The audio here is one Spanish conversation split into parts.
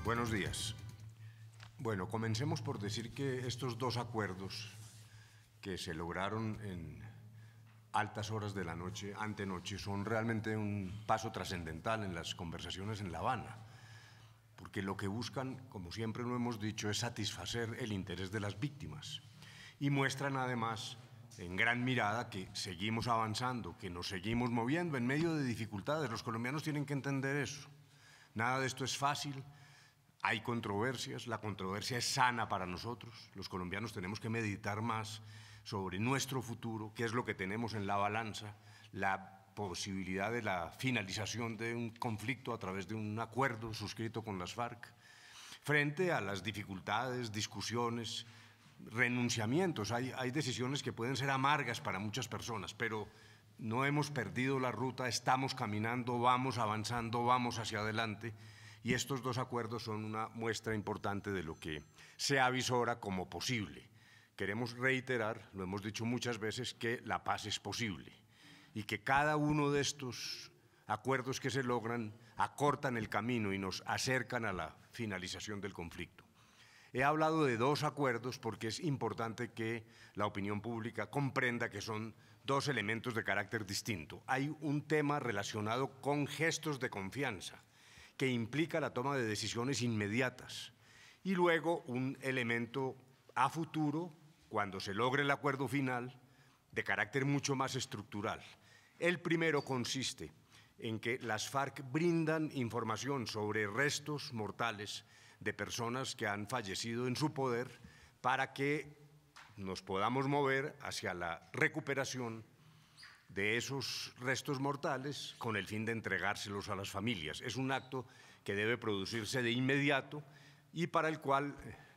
Buenos días. Bueno, comencemos por decir que estos dos acuerdos que se lograron en altas horas de la noche, antenoche, son realmente un paso trascendental en las conversaciones en La Habana, porque lo que buscan, como siempre lo hemos dicho, es satisfacer el interés de las víctimas y muestran además en gran mirada que seguimos avanzando, que nos seguimos moviendo en medio de dificultades. Los colombianos tienen que entender eso. Nada de esto es fácil. Hay controversias, la controversia es sana para nosotros. Los colombianos tenemos que meditar más sobre nuestro futuro, qué es lo que tenemos en la balanza, la posibilidad de la finalización de un conflicto a través de un acuerdo suscrito con las FARC, frente a las dificultades, discusiones, renunciamientos. Hay decisiones que pueden ser amargas para muchas personas, pero no hemos perdido la ruta, estamos caminando, vamos avanzando, vamos hacia adelante. Y estos dos acuerdos son una muestra importante de lo que se avisora como posible. Queremos reiterar, lo hemos dicho muchas veces, que la paz es posible y que cada uno de estos acuerdos que se logran acortan el camino y nos acercan a la finalización del conflicto. He hablado de dos acuerdos porque es importante que la opinión pública comprenda que son dos elementos de carácter distinto. Hay un tema relacionado con gestos de confianza, que implica la toma de decisiones inmediatas, y luego un elemento a futuro, cuando se logre el acuerdo final, de carácter mucho más estructural. El primero consiste en que las FARC brindan información sobre restos mortales de personas que han fallecido en su poder para que nos podamos mover hacia la recuperación de esos restos mortales con el fin de entregárselos a las familias. Es un acto que debe producirse de inmediato y para el cual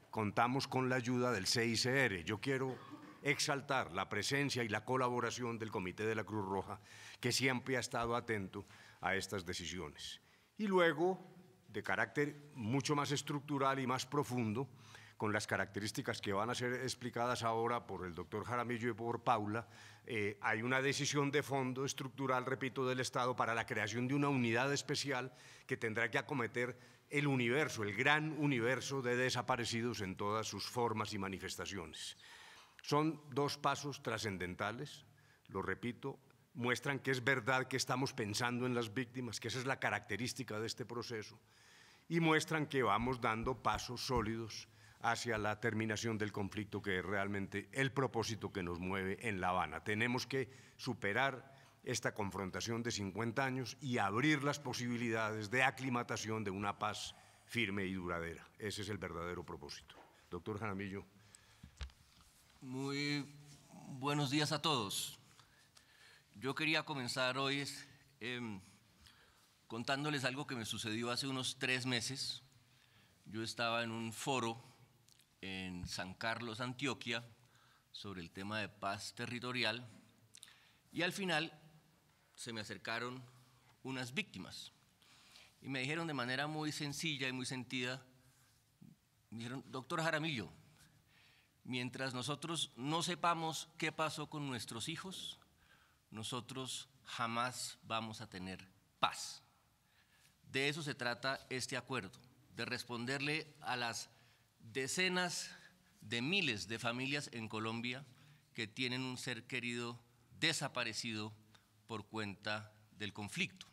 contamos con la ayuda del CICR. Yo quiero exaltar la presencia y la colaboración del Comité de la Cruz Roja, que siempre ha estado atento a estas decisiones. Y luego, de carácter mucho más estructural y más profundo, con las características que van a ser explicadas ahora por el doctor Jaramillo y por Paula, hay una decisión de fondo estructural, repito, del Estado para la creación de una unidad especial que tendrá que acometer el universo, el gran universo de desaparecidos en todas sus formas y manifestaciones. Son dos pasos trascendentales, lo repito, muestran que es verdad que estamos pensando en las víctimas, que esa es la característica de este proceso, y muestran que vamos dando pasos sólidos hacia la terminación del conflicto, que es realmente el propósito que nos mueve en La Habana. Tenemos que superar esta confrontación de 50 años y abrir las posibilidades de aclimatación de una paz firme y duradera. Ese es el verdadero propósito. Doctor Jaramillo. Muy buenos días a todos. Yo quería comenzar hoy contándoles algo que me sucedió hace unos 3 meses. Yo estaba en un foro en San Carlos, Antioquia, sobre el tema de paz territorial, y al final se me acercaron unas víctimas y me dijeron de manera muy sencilla y muy sentida, me dijeron: doctor Jaramillo, mientras nosotros no sepamos qué pasó con nuestros hijos, nosotros jamás vamos a tener paz. De eso se trata este acuerdo, de responderle a las decenas de miles de familias en Colombia que tienen un ser querido desaparecido por cuenta del conflicto.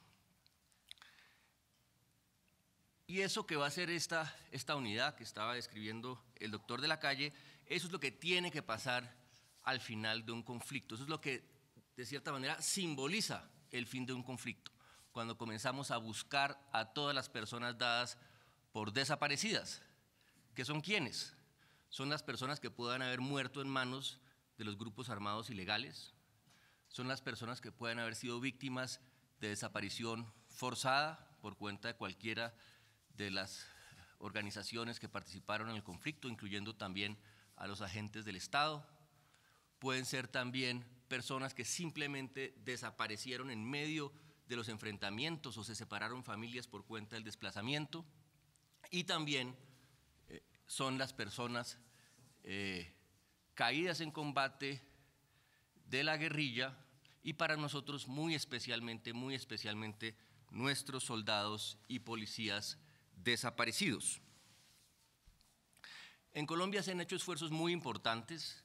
Y eso que va a ser esta unidad que estaba describiendo el doctor de la calle, eso es lo que tiene que pasar al final de un conflicto. Eso es lo que, de cierta manera, simboliza el fin de un conflicto, cuando comenzamos a buscar a todas las personas dadas por desaparecidas. ¿Qué son quiénes? Son las personas que puedan haber muerto en manos de los grupos armados ilegales, son las personas que puedan haber sido víctimas de desaparición forzada por cuenta de cualquiera de las organizaciones que participaron en el conflicto, incluyendo también a los agentes del Estado. Pueden ser también personas que simplemente desaparecieron en medio de los enfrentamientos o se separaron familias por cuenta del desplazamiento. Y también son las personas caídas en combate de la guerrilla y para nosotros muy especialmente nuestros soldados y policías desaparecidos. En Colombia se han hecho esfuerzos muy importantes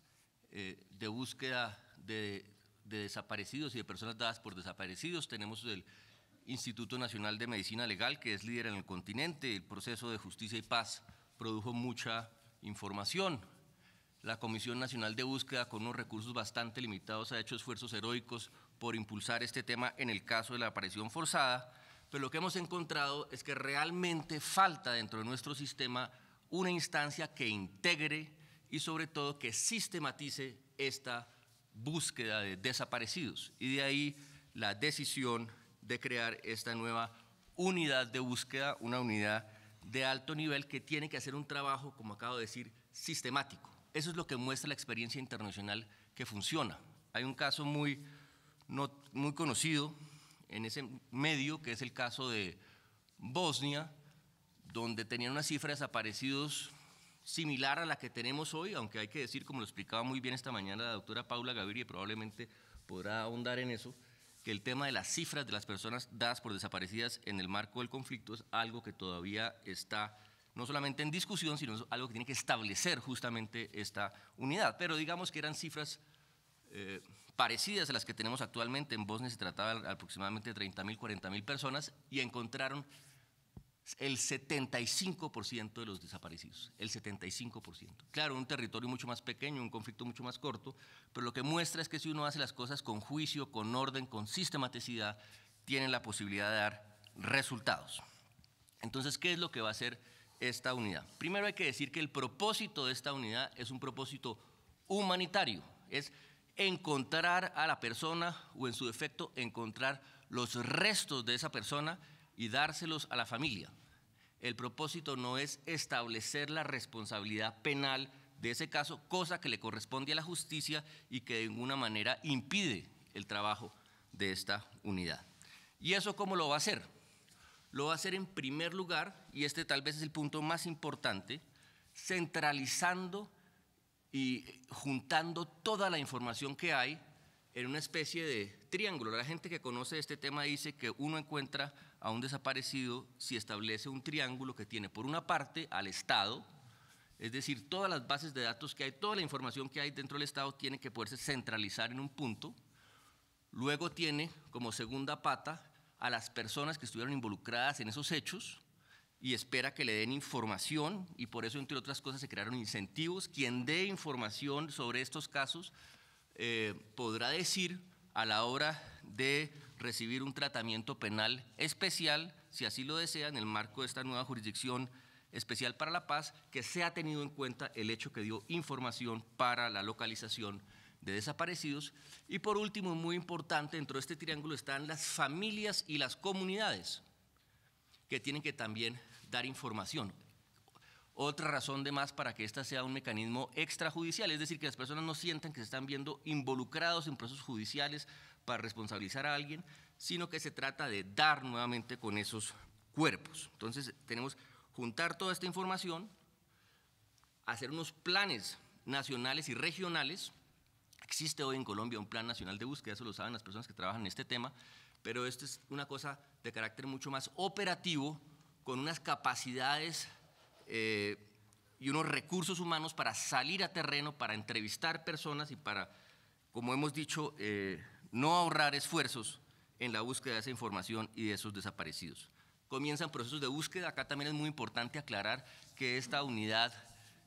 de búsqueda de desaparecidos y de personas dadas por desaparecidos. Tenemos el Instituto Nacional de Medicina Legal, que es líder en el continente. El proceso de justicia y paz produjo mucha información. La Comisión Nacional de Búsqueda, con unos recursos bastante limitados, ha hecho esfuerzos heroicos por impulsar este tema en el caso de la desaparición forzada, pero lo que hemos encontrado es que realmente falta dentro de nuestro sistema una instancia que integre y sobre todo que sistematice esta búsqueda de desaparecidos. Y de ahí la decisión de crear esta nueva unidad de búsqueda, una unidad de alto nivel que tiene que hacer un trabajo, como acabo de decir, sistemático. Eso es lo que muestra la experiencia internacional que funciona. Hay un caso muy conocido en ese medio, que es el caso de Bosnia, donde tenían una cifra de desaparecidos similar a la que tenemos hoy, aunque hay que decir, como lo explicaba muy bien esta mañana la doctora Paula Gaviria, y probablemente podrá ahondar en eso, que el tema de las cifras de las personas dadas por desaparecidas en el marco del conflicto es algo que todavía está no solamente en discusión, sino algo que tiene que establecer justamente esta unidad. Pero digamos que eran cifras parecidas a las que tenemos actualmente. En Bosnia se trataba de aproximadamente 30.000, 40.000 personas y encontraron el 75% de los desaparecidos, el 75%. Claro, un territorio mucho más pequeño, un conflicto mucho más corto, pero lo que muestra es que si uno hace las cosas con juicio, con orden, con sistematicidad, tienen la posibilidad de dar resultados. Entonces, ¿qué es lo que va a hacer esta unidad? Primero hay que decir que el propósito de esta unidad es un propósito humanitario, es encontrar a la persona o en su defecto encontrar los restos de esa persona y dárselos a la familia. El propósito no es establecer la responsabilidad penal de ese caso, cosa que le corresponde a la justicia y que de ninguna manera impide el trabajo de esta unidad. ¿Y eso cómo lo va a hacer? Lo va a hacer en primer lugar, y este tal vez es el punto más importante, centralizando y juntando toda la información que hay en una especie de triángulo. La gente que conoce este tema dice que uno encuentra a un desaparecido si establece un triángulo que tiene por una parte al Estado, es decir, todas las bases de datos que hay, toda la información que hay dentro del Estado tiene que poderse centralizar en un punto. Luego tiene como segunda pata a las personas que estuvieron involucradas en esos hechos y espera que le den información, y por eso, entre otras cosas, se crearon incentivos. Quien dé información sobre estos casos podrá decir a la hora de recibir un tratamiento penal especial, si así lo desea, en el marco de esta nueva jurisdicción especial para la paz, que se ha tenido en cuenta el hecho que dio información para la localización de desaparecidos. Y por último, muy importante, dentro de este triángulo están las familias y las comunidades, que tienen que también dar información. Otra razón de más para que esta sea un mecanismo extrajudicial, es decir, que las personas no sientan que se están viendo involucrados en procesos judiciales para responsabilizar a alguien, sino que se trata de dar nuevamente con esos cuerpos. Entonces, tenemos que juntar toda esta información, hacer unos planes nacionales y regionales. Existe hoy en Colombia un plan nacional de búsqueda, eso lo saben las personas que trabajan en este tema, pero esto es una cosa de carácter mucho más operativo, con unas capacidades y unos recursos humanos para salir a terreno, para entrevistar personas y para, como hemos dicho, no ahorrar esfuerzos en la búsqueda de esa información y de esos desaparecidos. Comienzan procesos de búsqueda. Acá también es muy importante aclarar que esta unidad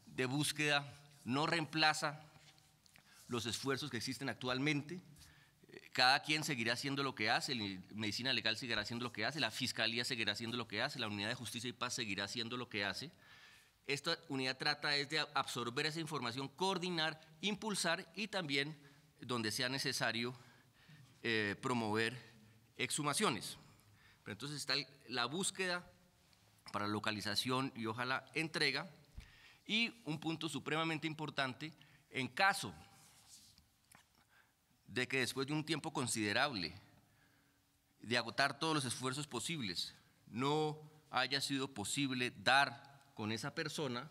de búsqueda no reemplaza los esfuerzos que existen actualmente. Cada quien seguirá haciendo lo que hace, la medicina legal seguirá haciendo lo que hace, la fiscalía seguirá haciendo lo que hace, la unidad de justicia y paz seguirá haciendo lo que hace. Esta unidad trata es de absorber esa información, coordinar, impulsar y también, donde sea necesario, promover exhumaciones. Pero entonces está la búsqueda para localización y ojalá entrega. Y un punto supremamente importante, en caso de que después de un tiempo considerable de agotar todos los esfuerzos posibles no haya sido posible dar con esa persona,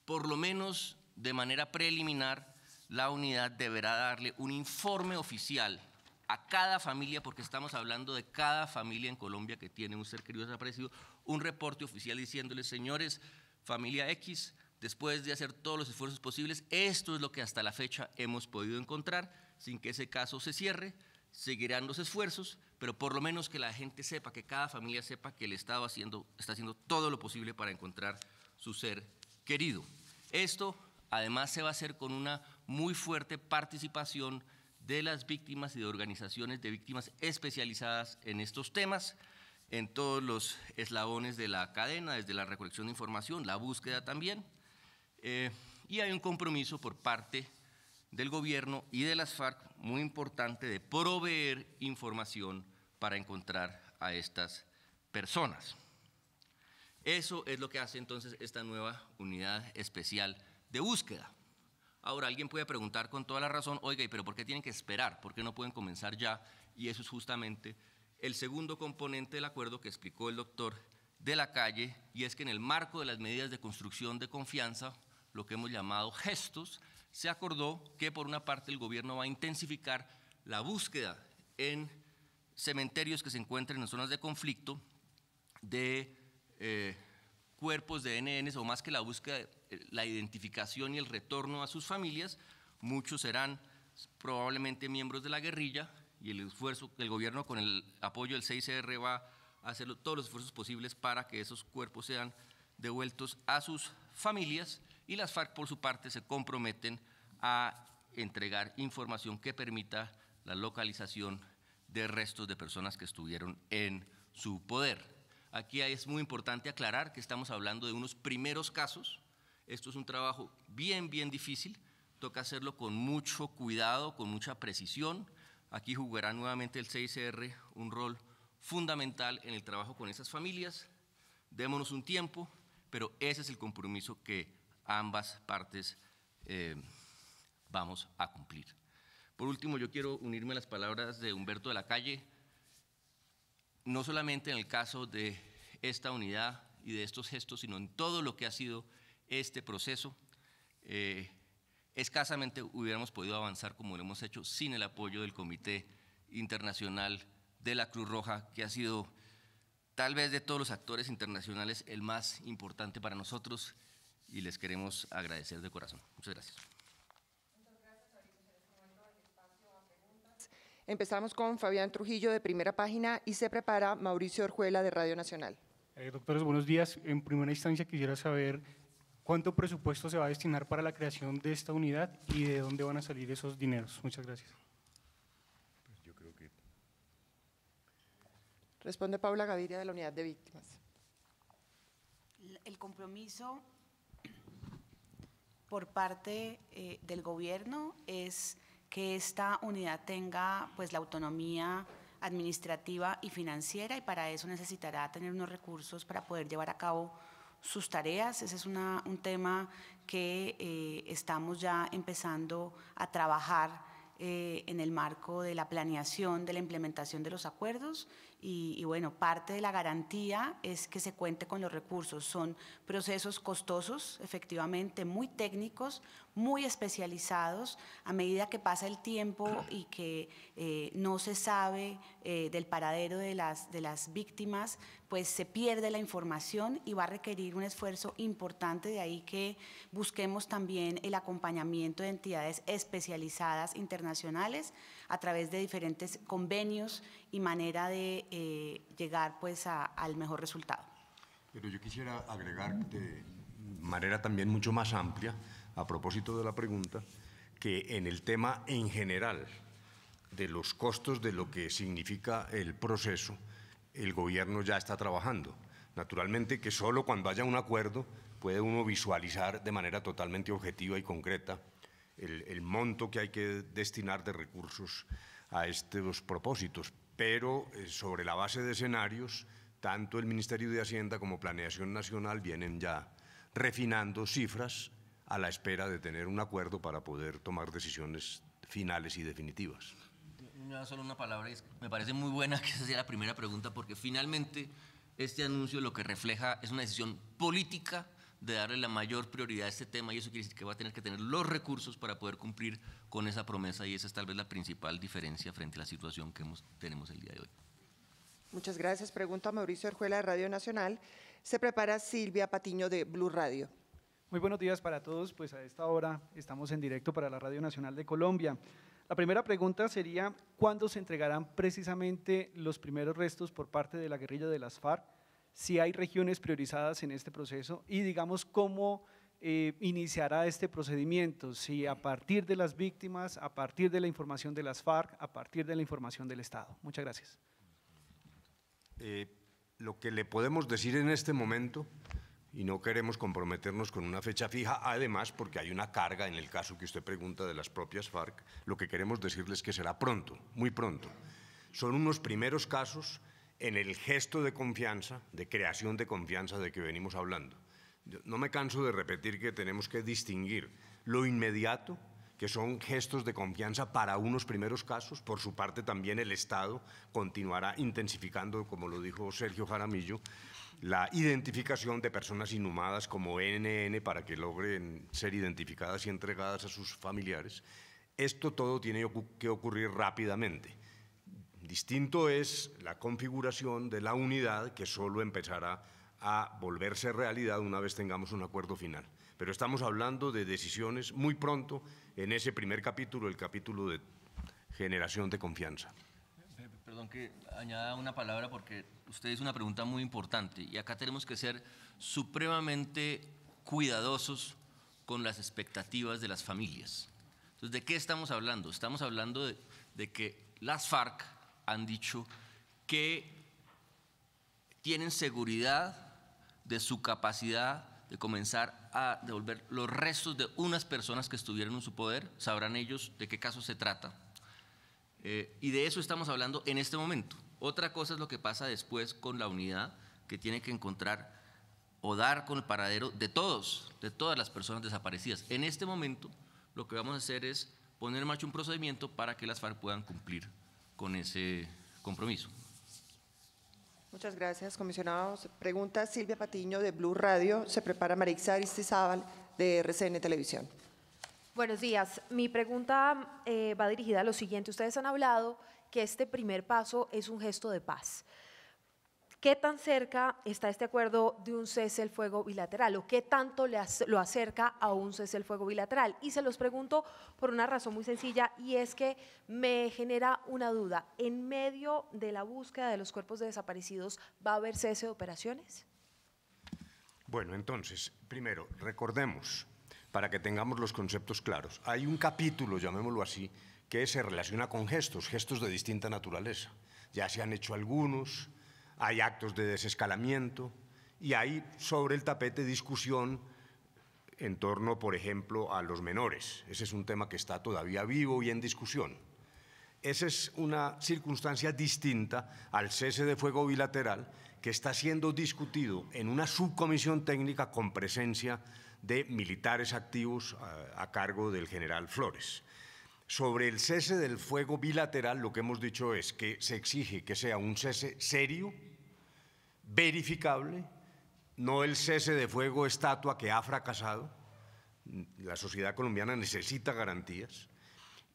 por lo menos de manera preliminar la unidad deberá darle un informe oficial a cada familia, porque estamos hablando de cada familia en Colombia que tiene un ser querido desaparecido, un reporte oficial diciéndoles, señores, familia X, después de hacer todos los esfuerzos posibles, esto es lo que hasta la fecha hemos podido encontrar, sin que ese caso se cierre, seguirán los esfuerzos, pero por lo menos que la gente sepa, que cada familia sepa que el Estado está haciendo todo lo posible para encontrar su ser querido. Esto además se va a hacer con una muy fuerte participación de las víctimas y de organizaciones de víctimas especializadas en estos temas, en todos los eslabones de la cadena, desde la recolección de información, la búsqueda también, y hay un compromiso por parte del gobierno y de las FARC muy importante de proveer información para encontrar a estas personas. Eso es lo que hace entonces esta nueva unidad especial de búsqueda. Ahora, alguien puede preguntar con toda la razón, oiga, ¿pero por qué tienen que esperar? ¿Por qué no pueden comenzar ya? Y eso es justamente el segundo componente del acuerdo que explicó el doctor de la Calle, y es que en el marco de las medidas de construcción de confianza, lo que hemos llamado gestos, se acordó que por una parte el gobierno va a intensificar la búsqueda en cementerios que se encuentren en zonas de conflicto de cuerpos de NNs, o más que la búsqueda, la identificación y el retorno a sus familias. Muchos serán probablemente miembros de la guerrilla, y el esfuerzo del gobierno con el apoyo del CICR va a hacer todos los esfuerzos posibles para que esos cuerpos sean devueltos a sus familias, y las FARC por su parte se comprometen a entregar información que permita la localización de restos de personas que estuvieron en su poder. Aquí es muy importante aclarar que estamos hablando de unos primeros casos. Esto es un trabajo bien difícil, toca hacerlo con mucho cuidado, con mucha precisión. Aquí jugará nuevamente el CICR un rol fundamental en el trabajo con esas familias. Démonos un tiempo, pero ese es el compromiso que ambas partes vamos a cumplir. Por último, yo quiero unirme a las palabras de Humberto de la Calle, no solamente en el caso de esta unidad y de estos gestos, sino en todo lo que ha sido este proceso. Escasamente hubiéramos podido avanzar como lo hemos hecho sin el apoyo del Comité Internacional de la Cruz Roja, que ha sido, tal vez de todos los actores internacionales, el más importante para nosotros, y les queremos agradecer de corazón. Muchas gracias. Empezamos con Fabián Trujillo de Primera Página y se prepara Mauricio Orjuela de Radio Nacional. Doctores, buenos días. En primera instancia quisiera saber cuánto presupuesto se va a destinar para la creación de esta unidad y de dónde van a salir esos dineros. Muchas gracias. Pues yo creo que… Responde Paula Gaviria de la Unidad de Víctimas. El compromiso por parte del gobierno es que esta unidad tenga pues la autonomía administrativa y financiera, y para eso necesitará tener unos recursos para poder llevar a cabo sus tareas. Ese es un tema que estamos ya empezando a trabajar en el marco de la planeación de la implementación de los acuerdos, y bueno, parte de la garantía es que se cuente con los recursos. Son procesos costosos, efectivamente, muy técnicos, muy especializados. A medida que pasa el tiempo y que no se sabe del paradero de las víctimas, pues se pierde la información y va a requerir un esfuerzo importante. De ahí que busquemos también el acompañamiento de entidades especializadas internacionales a través de diferentes convenios y manera de llegar pues al mejor resultado. Pero yo quisiera agregar de manera también mucho más amplia, a propósito de la pregunta, que en el tema en general de los costos de lo que significa el proceso, el gobierno ya está trabajando. Naturalmente que solo cuando haya un acuerdo puede uno visualizar de manera totalmente objetiva y concreta el monto que hay que destinar de recursos a estos propósitos, pero sobre la base de escenarios, tanto el Ministerio de Hacienda como Planeación Nacional vienen ya refinando cifras a la espera de tener un acuerdo para poder tomar decisiones finales y definitivas. Solo una palabra, me parece muy buena que esa sea la primera pregunta, porque finalmente este anuncio lo que refleja es una decisión política de darle la mayor prioridad a este tema, y eso quiere decir que va a tener que tener los recursos para poder cumplir con esa promesa, y esa es tal vez la principal diferencia frente a la situación que tenemos el día de hoy. Muchas gracias. Pregunta Mauricio Orjuela de Radio Nacional. Se prepara Silvia Patiño de Blue Radio. Muy buenos días para todos, pues a esta hora estamos en directo para la Radio Nacional de Colombia. La primera pregunta sería, ¿cuándo se entregarán precisamente los primeros restos por parte de la guerrilla de las FARC? Si hay regiones priorizadas en este proceso y digamos cómo iniciará este procedimiento, si a partir de las víctimas, a partir de la información de las FARC, a partir de la información del Estado. Muchas gracias. Lo que le podemos decir en este momento, y no queremos comprometernos con una fecha fija, además porque hay una carga en el caso que usted pregunta de las propias FARC, lo que queremos decirles es que será pronto, muy pronto. Son unos primeros casos en el gesto de confianza, de creación de confianza de que venimos hablando. No me canso de repetir que tenemos que distinguir lo inmediato, que son gestos de confianza para unos primeros casos. Por su parte también el Estado continuará intensificando, como lo dijo Sergio Jaramillo, la identificación de personas inhumadas como NN para que logren ser identificadas y entregadas a sus familiares. Esto todo tiene que ocurrir rápidamente. Distinto es la configuración de la unidad, que solo empezará a volverse realidad una vez tengamos un acuerdo final. Pero estamos hablando de decisiones muy pronto en ese primer capítulo, el capítulo de generación de confianza. Perdón que añada una palabra porque usted hizo una pregunta muy importante y acá tenemos que ser supremamente cuidadosos con las expectativas de las familias. Entonces, ¿de qué estamos hablando? Estamos hablando de que las FARC han dicho que tienen seguridad de su capacidad de comenzar a devolver los restos de unas personas que estuvieron en su poder. Sabrán ellos de qué caso se trata. Y de eso estamos hablando en este momento. Otra cosa es lo que pasa después con la unidad, que tiene que encontrar o dar con el paradero de todas las personas desaparecidas. En este momento lo que vamos a hacer es poner en marcha un procedimiento para que las FARC puedan cumplir con ese compromiso. Muchas gracias, comisionados. Pregunta Silvia Patiño de Blue Radio. Se prepara Marixa Aristizábal de RCN Televisión. Buenos días. Mi pregunta va dirigida a lo siguiente. Ustedes han hablado que este primer paso es un gesto de paz. ¿Qué tan cerca está este acuerdo de un cese el fuego bilateral o qué tanto lo acerca a un cese el fuego bilateral? Y se los pregunto por una razón muy sencilla, y es que me genera una duda. ¿En medio de la búsqueda de los cuerpos de desaparecidos va a haber cese de operaciones? Bueno, entonces, primero, recordemos, para que tengamos los conceptos claros, hay un capítulo, llamémoslo así, que se relaciona con gestos de distinta naturaleza. Ya se han hecho algunos. Hay actos de desescalamiento y hay sobre el tapete discusión en torno, por ejemplo, a los menores. Ese es un tema que está todavía vivo y en discusión. Esa es una circunstancia distinta al cese de fuego bilateral que está siendo discutido en una subcomisión técnica con presencia de militares activos a cargo del general Flores. Sobre el cese del fuego bilateral, lo que hemos dicho es que se exige que sea un cese serio, verificable, no el cese de fuego estatua que ha fracasado. La sociedad colombiana necesita garantías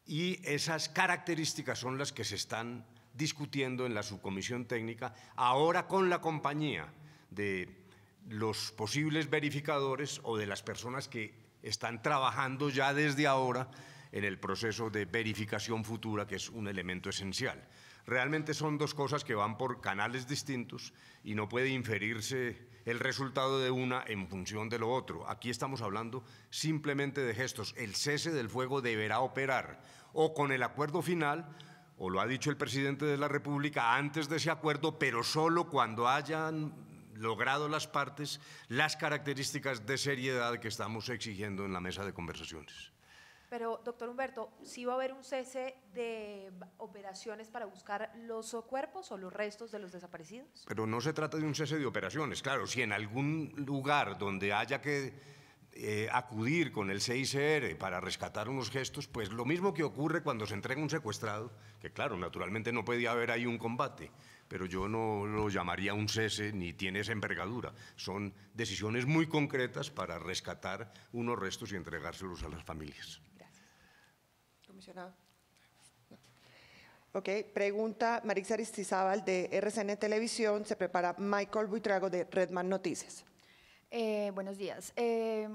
y esas características son las que se están discutiendo en la subcomisión técnica, ahora con la compañía de los posibles verificadores o de las personas que están trabajando ya desde ahora en el proceso de verificación futura, que es un elemento esencial. Realmente son dos cosas que van por canales distintos y no puede inferirse el resultado de una en función de lo otro. Aquí estamos hablando simplemente de gestos. El cese del fuego deberá operar o con el acuerdo final, o lo ha dicho el presidente de la República, antes de ese acuerdo, pero solo cuando hayan logrado las partes las características de seriedad que estamos exigiendo en la mesa de conversaciones. Pero, doctor Humberto, ¿sí va a haber un cese de operaciones para buscar los cuerpos o los restos de los desaparecidos? Pero no se trata de un cese de operaciones. Claro, si en algún lugar donde haya que acudir con el CICR para rescatar unos gestos, pues lo mismo que ocurre cuando se entrega un secuestrado, que claro, naturalmente no podía haber ahí un combate, pero yo no lo llamaría un cese ni tiene esa envergadura. Son decisiones muy concretas para rescatar unos restos y entregárselos a las familias. Gracias. Comisionado. Ok, pregunta Marix Aristizábal de RCN Televisión. Se prepara Michael Buitrago de Redman Noticias. Buenos días.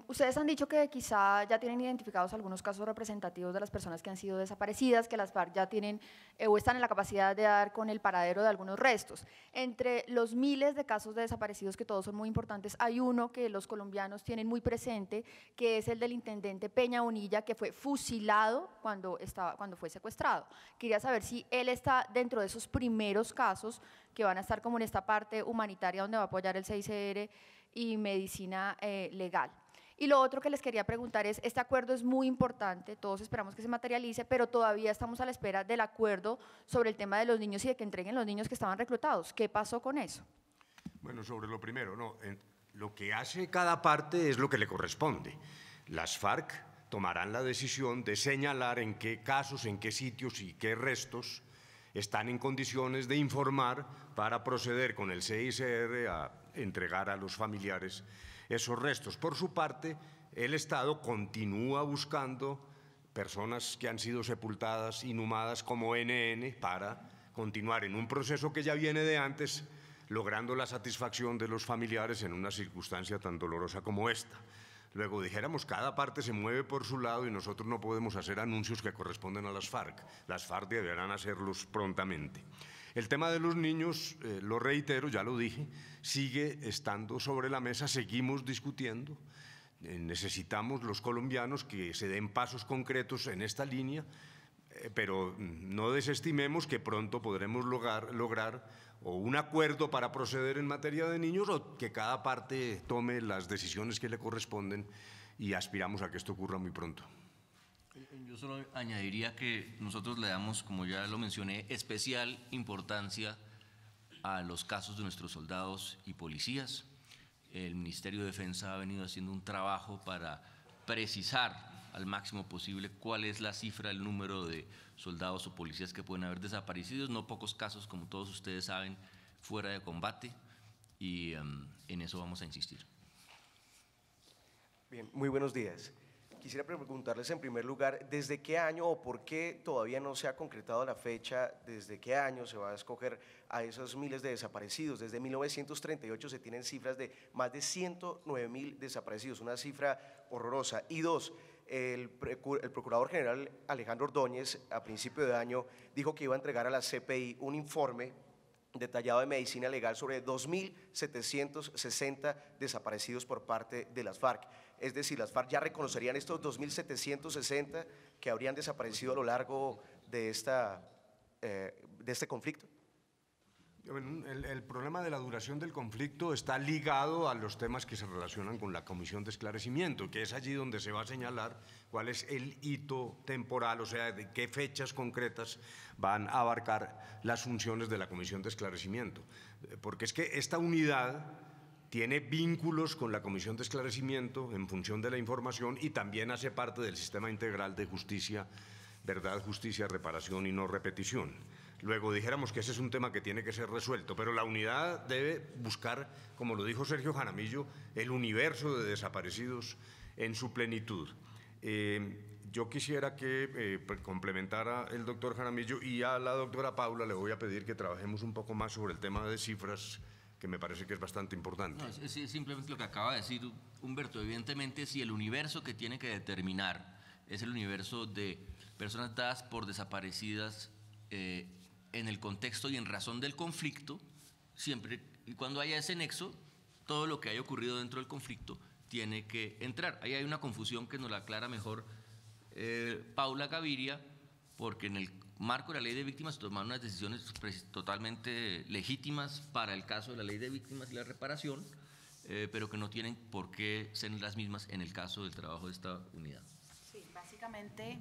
Ustedes han dicho que quizá ya tienen identificados algunos casos representativos de las personas que han sido desaparecidas, que las FARC ya tienen o están en la capacidad de dar con el paradero de algunos restos. Entre los miles de casos de desaparecidos, que todos son muy importantes, hay uno que los colombianos tienen muy presente, que es el del intendente Peña Bonilla, que fue fusilado cuando fue secuestrado. Quería saber si él está dentro de esos primeros casos que van a estar como en esta parte humanitaria donde va a apoyar el CICR y medicina legal. Y lo otro que les quería preguntar es, este acuerdo es muy importante, todos esperamos que se materialice, pero todavía estamos a la espera del acuerdo sobre el tema de los niños y de que entreguen los niños que estaban reclutados. ¿Qué pasó con eso? Bueno, sobre lo primero, no, lo que hace cada parte es lo que le corresponde. Las FARC tomarán la decisión de señalar en qué casos, en qué sitios y qué restos están en condiciones de informar para proceder con el CICR a entregar a los familiares esos restos. Por su parte, el Estado continúa buscando personas que han sido sepultadas, inhumadas como NN, para continuar en un proceso que ya viene de antes, logrando la satisfacción de los familiares en una circunstancia tan dolorosa como esta. Luego dijéramos, cada parte se mueve por su lado y nosotros no podemos hacer anuncios que corresponden a las FARC. Las FARC deberán hacerlos prontamente. El tema de los niños, lo reitero, ya lo dije, sigue estando sobre la mesa, seguimos discutiendo. Necesitamos los colombianos que se den pasos concretos en esta línea, pero no desestimemos que pronto podremos lograr o un acuerdo para proceder en materia de niños o que cada parte tome las decisiones que le corresponden y aspiramos a que esto ocurra muy pronto. Yo solo añadiría que nosotros le damos, como ya lo mencioné, especial importancia a los casos de nuestros soldados y policías. El Ministerio de Defensa ha venido haciendo un trabajo para precisar al máximo posible cuál es la cifra, el número de soldados o policías que pueden haber desaparecido. No pocos casos, como todos ustedes saben, fuera de combate, y en eso vamos a insistir. Bien, muy buenos días. Quisiera preguntarles en primer lugar, ¿desde qué año o por qué todavía no se ha concretado la fecha? ¿Desde qué año se va a escoger a esos miles de desaparecidos? Desde 1938 se tienen cifras de más de 109.000 desaparecidos, una cifra horrorosa. Y dos, el Procurador General Alejandro Ordóñez a principio de año dijo que iba a entregar a la CPI un informe detallado de medicina legal sobre 2.760 desaparecidos por parte de las FARC. Es decir, las FARC ya reconocerían estos 2.760 que habrían desaparecido a lo largo de este conflicto. El problema de la duración del conflicto está ligado a los temas que se relacionan con la Comisión de Esclarecimiento, que es allí donde se va a señalar cuál es el hito temporal, o sea, de qué fechas concretas van a abarcar las funciones de la Comisión de Esclarecimiento. Porque es que esta unidad tiene vínculos con la Comisión de Esclarecimiento en función de la información y también hace parte del sistema integral de justicia, verdad, justicia, reparación y no repetición. Luego dijéramos que ese es un tema que tiene que ser resuelto, pero la unidad debe buscar, como lo dijo Sergio Jaramillo, el universo de desaparecidos en su plenitud. Yo quisiera que complementara el doctor Jaramillo, y a la doctora Paula le voy a pedir que trabajemos un poco más sobre el tema de cifras, que me parece que es bastante importante. No, es simplemente lo que acaba de decir Humberto. Evidentemente, si el universo que tiene que determinar es el universo de personas dadas por desaparecidas en el contexto y en razón del conflicto, siempre y cuando haya ese nexo, todo lo que haya ocurrido dentro del conflicto tiene que entrar. Ahí hay una confusión que nos la aclara mejor Paula Gaviria, porque en el marco de la ley de víctimas se tomaron unas decisiones totalmente legítimas para el caso de la ley de víctimas y la reparación, pero que no tienen por qué ser las mismas en el caso del trabajo de esta unidad. Sí, básicamente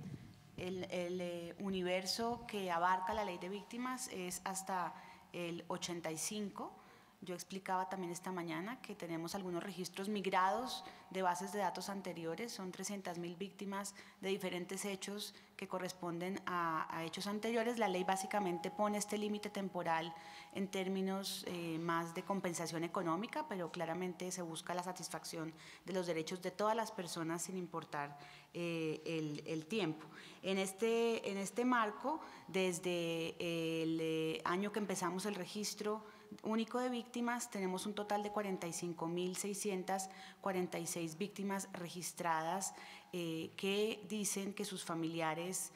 el universo que abarca la ley de víctimas es hasta el 85. Yo explicaba también esta mañana que tenemos algunos registros migrados de bases de datos anteriores, son 300.000 víctimas de diferentes hechos que corresponden a hechos anteriores. La ley básicamente pone este límite temporal en términos más de compensación económica, pero claramente se busca la satisfacción de los derechos de todas las personas sin importar el tiempo. En este marco, desde el año que empezamos el registro único de víctimas, tenemos un total de 45.646 víctimas registradas que dicen que sus familiares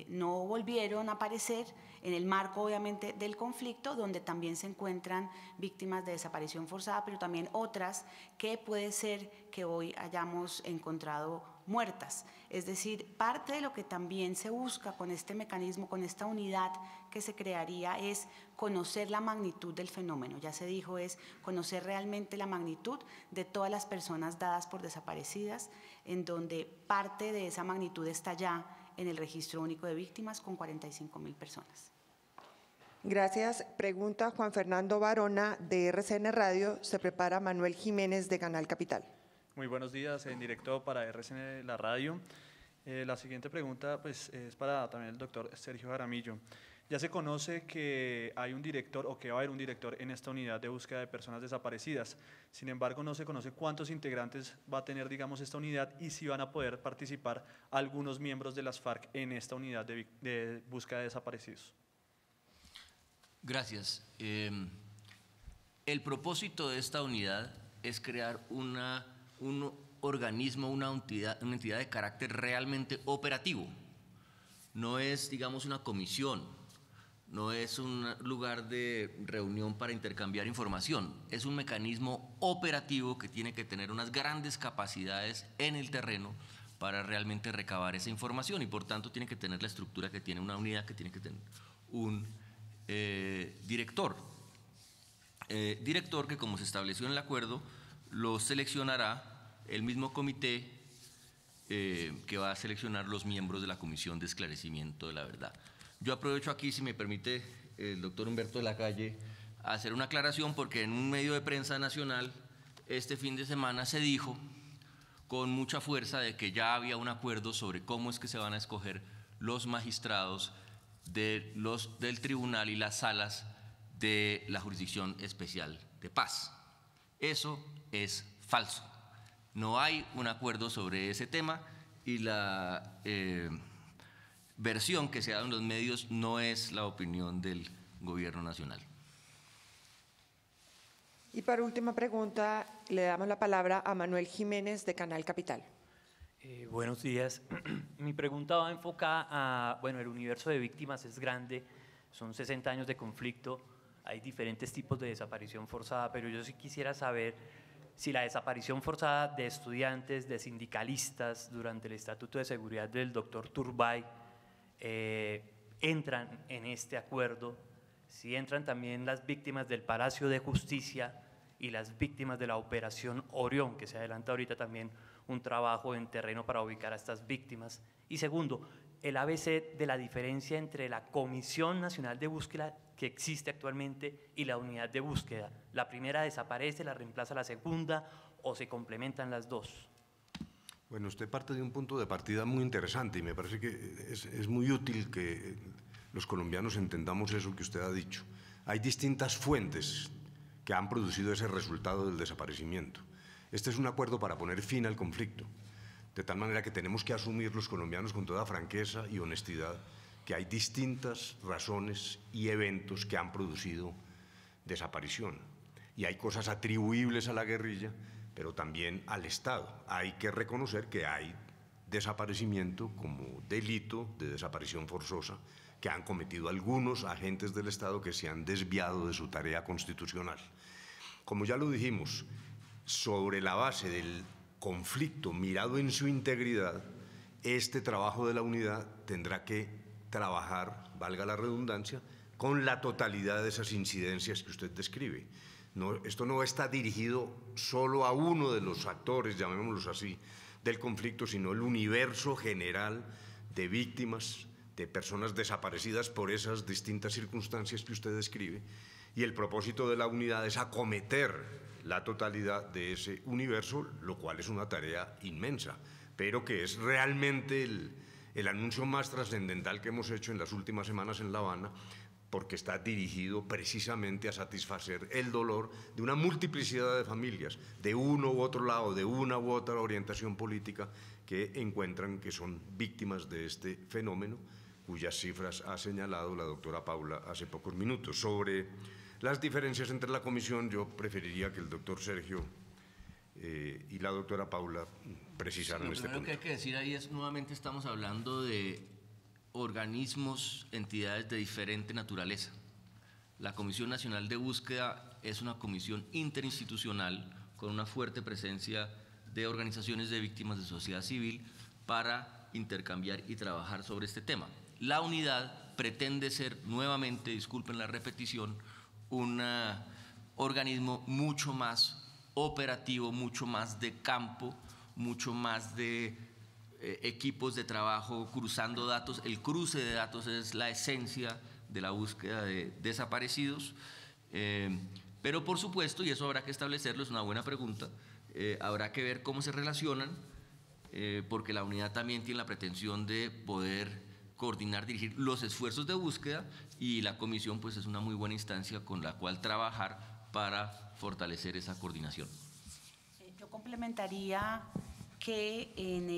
no volvieron a aparecer en el marco, obviamente, del conflicto, donde también se encuentran víctimas de desaparición forzada, pero también otras que puede ser que hoy hayamos encontrado muertas. Es decir, parte de lo que también se busca con este mecanismo, con esta unidad que se crearía, es conocer la magnitud del fenómeno. Ya se dijo, es conocer realmente la magnitud de todas las personas dadas por desaparecidas, en donde parte de esa magnitud está ya en el registro único de víctimas con 45.000 personas. Gracias. Pregunta Juan Fernando Barona de RCN Radio. Se prepara Manuel Jiménez de Canal Capital. Muy buenos días, en directo para RCN La Radio. La siguiente pregunta pues, es para también el doctor Sergio Jaramillo. Ya se conoce que hay un director o que va a haber un director en esta unidad de búsqueda de personas desaparecidas. Sin embargo, no se conoce cuántos integrantes va a tener, digamos, esta unidad y si van a poder participar algunos miembros de las FARC en esta unidad de búsqueda de desaparecidos. Gracias. El propósito de esta unidad es crear un organismo, una entidad de carácter realmente operativo. No es, digamos, una comisión, no es un lugar de reunión para intercambiar información, es un mecanismo operativo que tiene que tener unas grandes capacidades en el terreno para realmente recabar esa información y por tanto tiene que tener la estructura que tiene una unidad, que tiene que tener un director. Director que, como se estableció en el acuerdo, lo seleccionará el mismo comité que va a seleccionar los miembros de la Comisión de Esclarecimiento de la Verdad. Yo aprovecho aquí, si me permite el doctor Humberto de la Calle, a hacer una aclaración, porque en un medio de prensa nacional este fin de semana se dijo con mucha fuerza de que ya había un acuerdo sobre cómo es que se van a escoger los magistrados del tribunal y las salas de la Jurisdicción Especial de Paz. Eso es falso. No hay un acuerdo sobre ese tema y la versión que se ha dado en los medios no es la opinión del Gobierno Nacional. Y para última pregunta, le damos la palabra a Manuel Jiménez de Canal Capital. Buenos días. Mi pregunta va enfocada a, bueno, el universo de víctimas es grande, son 60 años de conflicto, hay diferentes tipos de desaparición forzada, pero yo sí quisiera saber si la desaparición forzada de estudiantes, de sindicalistas durante el Estatuto de Seguridad del doctor Turbay entran en este acuerdo, si entran también las víctimas del Palacio de Justicia y las víctimas de la Operación Orión, que se adelanta ahorita también un trabajo en terreno para ubicar a estas víctimas. Y segundo, el ABC de la diferencia entre la Comisión Nacional de Búsqueda que existe actualmente y la unidad de búsqueda. ¿La primera desaparece, la reemplaza la segunda o se complementan las dos? Bueno, usted parte de un punto de partida muy interesante y me parece que es muy útil que los colombianos entendamos eso que usted ha dicho. Hay distintas fuentes que han producido ese resultado del desaparecimiento. Este es un acuerdo para poner fin al conflicto, de tal manera que tenemos que asumir los colombianos con toda franqueza y honestidad que hay distintas razones y eventos que han producido desaparición. Y hay cosas atribuibles a la guerrilla, pero también al Estado. Hay que reconocer que hay desaparecimiento como delito de desaparición forzosa que han cometido algunos agentes del Estado que se han desviado de su tarea constitucional. Como ya lo dijimos, sobre la base del conflicto mirado en su integridad, este trabajo de la unidad tendrá que trabajar, valga la redundancia, con la totalidad de esas incidencias que usted describe. No, esto no está dirigido solo a uno de los actores, llamémoslos así, del conflicto, sino el universo general de víctimas, de personas desaparecidas por esas distintas circunstancias que usted describe, Y el propósito de la unidad es acometer la totalidad de ese universo, lo cual es una tarea inmensa, pero que es realmente el anuncio más trascendental que hemos hecho en las últimas semanas en La Habana, porque está dirigido precisamente a satisfacer el dolor de una multiplicidad de familias, de uno u otro lado, de una u otra orientación política, que encuentran que son víctimas de este fenómeno, cuyas cifras ha señalado la doctora Paula hace pocos minutos. Sobre las diferencias entre la comisión, yo preferiría que el doctor Sergio y la doctora Paula precisaran este punto. Lo que hay que decir ahí es, nuevamente estamos hablando de organismos, entidades de diferente naturaleza. La Comisión Nacional de Búsqueda es una comisión interinstitucional con una fuerte presencia de organizaciones de víctimas de sociedad civil para intercambiar y trabajar sobre este tema. La unidad pretende ser, nuevamente, disculpen la repetición, un organismo mucho más operativo, mucho más de campo, mucho más de equipos de trabajo cruzando datos. El cruce de datos es la esencia de la búsqueda de desaparecidos, pero por supuesto, y eso habrá que establecerlo, es una buena pregunta, habrá que ver cómo se relacionan, porque la unidad también tiene la pretensión de poder coordinar, dirigir los esfuerzos de búsqueda, y la comisión pues es una muy buena instancia con la cual trabajar para fortalecer esa coordinación. Yo complementaría que en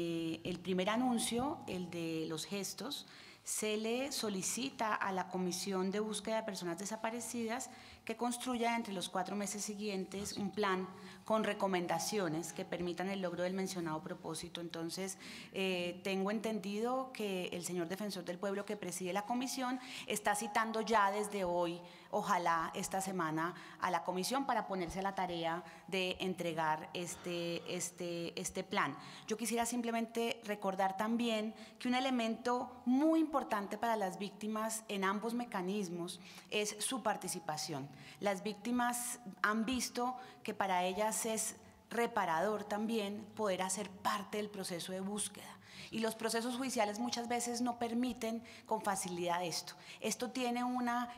el primer anuncio, el de los gestos, se le solicita a la Comisión de Búsqueda de Personas Desaparecidas que construya entre los 4 meses siguientes un plan con recomendaciones que permitan el logro del mencionado propósito. Entonces, tengo entendido que el señor defensor del pueblo que preside la comisión está citando ya desde hoy, ojalá esta semana, a la comisión para ponerse a la tarea de entregar este plan. Yo quisiera simplemente recordar también que un elemento muy importante para las víctimas en ambos mecanismos es su participación. Las víctimas han visto que para ellas es reparador también poder hacer parte del proceso de búsqueda. Y los procesos judiciales muchas veces no permiten con facilidad esto. Esto tiene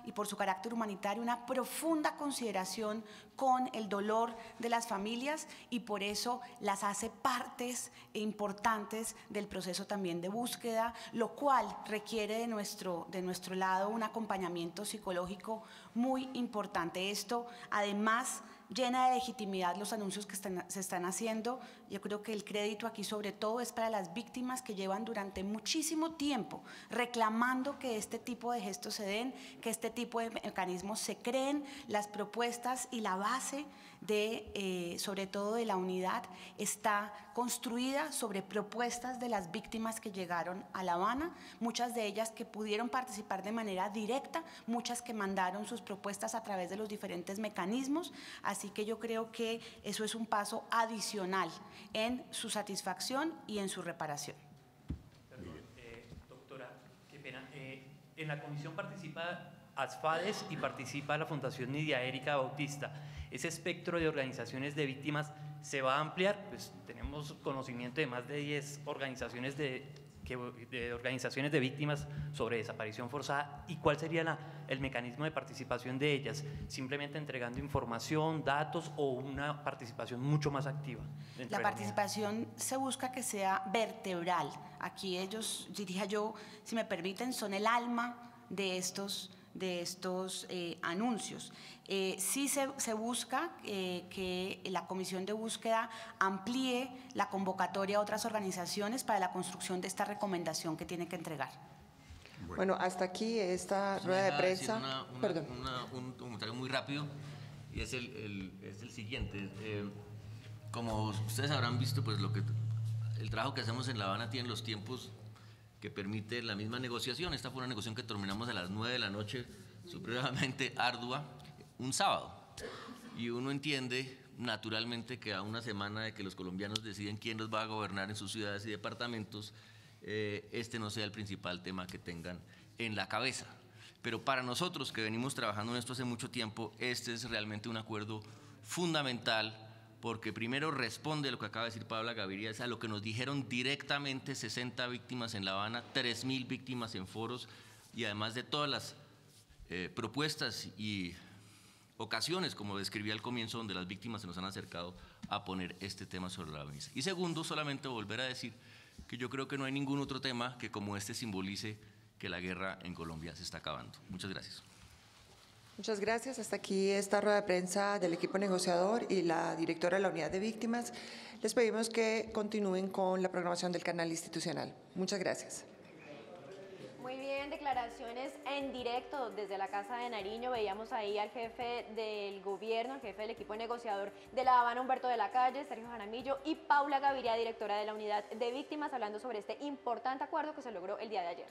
y por su carácter humanitario, una profunda consideración con el dolor de las familias, y por eso las hace partes importantes del proceso también de búsqueda, lo cual requiere de nuestro lado un acompañamiento psicológico muy importante. Esto, además, llena de legitimidad los anuncios que se están haciendo. Yo creo que el crédito aquí sobre todo es para las víctimas que llevan durante muchísimo tiempo reclamando que este tipo de gestos se den, que este tipo de mecanismos se creen. Las propuestas y la base sobre todo de la unidad está construida sobre propuestas de las víctimas que llegaron a La Habana, muchas de ellas que pudieron participar de manera directa, muchas que mandaron sus propuestas a través de los diferentes mecanismos. Así que yo creo que eso es un paso adicional en su satisfacción y en su reparación. Perdón, doctora, qué pena. En la comisión participa ASFADES y participa la Fundación Nidia Erika Bautista. ¿Ese espectro de organizaciones de víctimas se va a ampliar? Pues tenemos conocimiento de más de 10 organizaciones organizaciones de víctimas sobre desaparición forzada. ¿Y cuál sería el mecanismo de participación de ellas? ¿Simplemente entregando información, datos, o una participación mucho más activa? La participación se busca que sea vertebral. Aquí ellos, diría yo, si me permiten, son el alma de estos anuncios. Sí se busca que la Comisión de Búsqueda amplíe la convocatoria a otras organizaciones para la construcción de esta recomendación que tiene que entregar. Bueno, hasta aquí esta rueda de prensa. Perdón. Un comentario muy rápido, y es el siguiente. Como ustedes habrán visto, pues el trabajo que hacemos en La Habana tiene los tiempos que permite la misma negociación. Esta fue una negociación que terminamos a las 9 de la noche, supremamente ardua, un sábado. Y uno entiende naturalmente que a una semana de que los colombianos deciden quién los va a gobernar en sus ciudades y departamentos, este no sea el principal tema que tengan en la cabeza. Pero para nosotros, que venimos trabajando en esto hace mucho tiempo, este es realmente un acuerdo fundamental, porque primero responde a lo que acaba de decir Paula Gaviria, es a lo que nos dijeron directamente 60 víctimas en La Habana, 3.000 víctimas en foros, y además de todas las propuestas y ocasiones, como describí al comienzo, donde las víctimas se nos han acercado a poner este tema sobre la mesa. Y segundo, solamente volver a decir que yo creo que no hay ningún otro tema que como este simbolice que la guerra en Colombia se está acabando. Muchas gracias. Muchas gracias. Hasta aquí esta rueda de prensa del equipo negociador y la directora de la Unidad de Víctimas. Les pedimos que continúen con la programación del canal institucional. Muchas gracias. Muy bien, declaraciones en directo desde la Casa de Nariño. Veíamos ahí al jefe del gobierno, al jefe del equipo negociador de La Habana, Humberto de la Calle, Sergio Jaramillo, y Paula Gaviria, directora de la Unidad de Víctimas, hablando sobre este importante acuerdo que se logró el día de ayer.